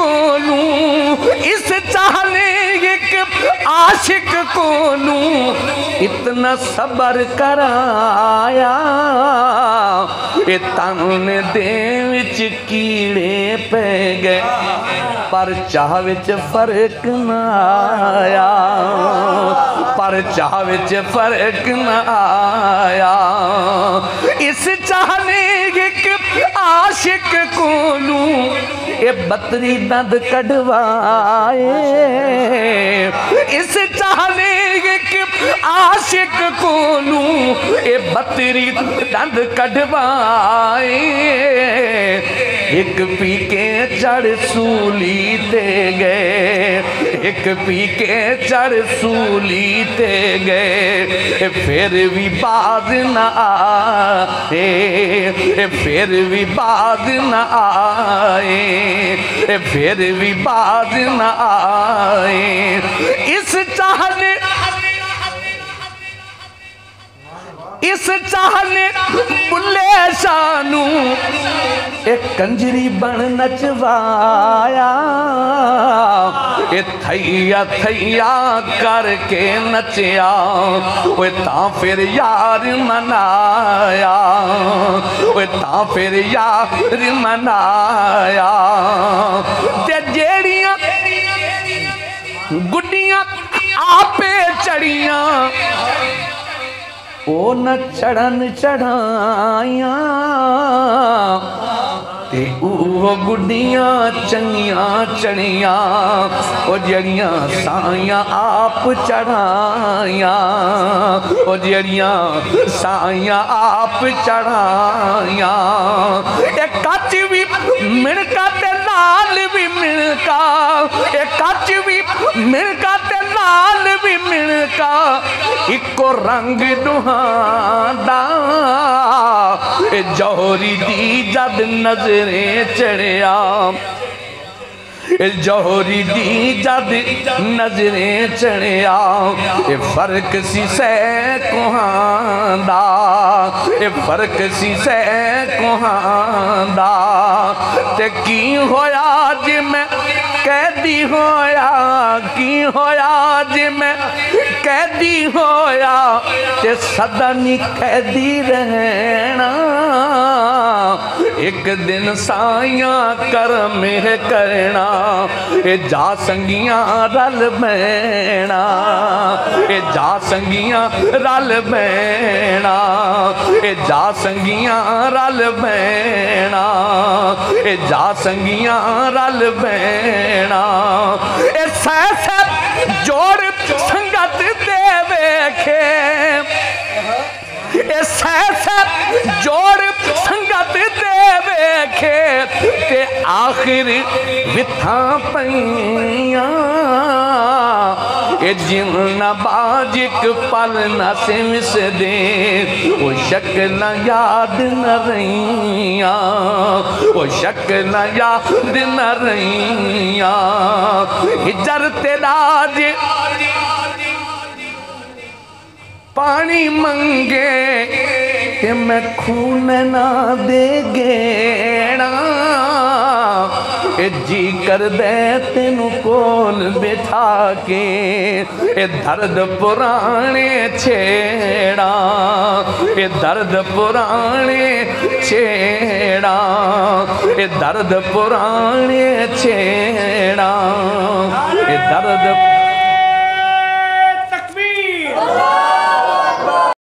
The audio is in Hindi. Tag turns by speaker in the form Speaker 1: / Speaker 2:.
Speaker 1: कोनू इस चाहने एक आशिक कोनू इतना सबर कराया ये तन दे विच कीड़े पै गए पर चाह विच फर्क ना आया पर चाह विच फर्क ना आया इस चाहने एक आशिक कोनू ये बतरी दंद कढ़वाए इस चाहने एक आशिक कोनू ये बतरी दंद कढ़वाए एक पी के चढ़ सूली ते गए एक पी के चढ़ सूली ते गए फिर भी बाज न आए फिर भी बाज न आए फिर भी बाज न आए इस चाहने बुल्ले शानू एक कंजरी बन नचवाया थैया थैया करके नचिया वो ता फिर यार मनाया वो ता फिर यार मनाया ते जेड़ियां गुड्डियां आपे चढ़ियां ओ न चढ़न चढ़ाया ते वो गुड्डियां चंगियां चढ़ियां ओ जड़ियां साइयां आप चढ़ाया ओ जड़ियां साइयां आप चढ़ाया एक कच भी मिणका ते लाल भी मिणका एक कच भी मिणका ते लाल भी मिणका इको रंग दुहांदा जौहरी दी जद नजरें चढ़िया जौहरी दी जद नजरें चढ़िया फर्क सी सै कुहांदा फर्क सी सै कुहांदा ते की होया जे मैं कैदी होया की होया जे मैं कैदी होया ते सदा नी कैदी रहना एक दिन साइया कर मेह करना ए जा संगियां रल बैना ए जा संगियां रल बैना ए जा संगियां रल बैना ए जा संगियां रल बैना ए सै जोड़ संगत दे वेखे ए सै जोड़ संगत दे वेखे ते आखिर विथा पईया ए जिवना बाजिक पल न सिमस दे वो शक्ल याद न रहिया वो शक्ल याद न रहिया हिजर तेरा जे पानी मंगे कि मैं खून ना दे गेना जी कर दे तेनू कोल बिठा के ए दर्द पुराने छेड़ा ए दर्द पुराने छेड़ा ए दर्द पुराने छेड़ा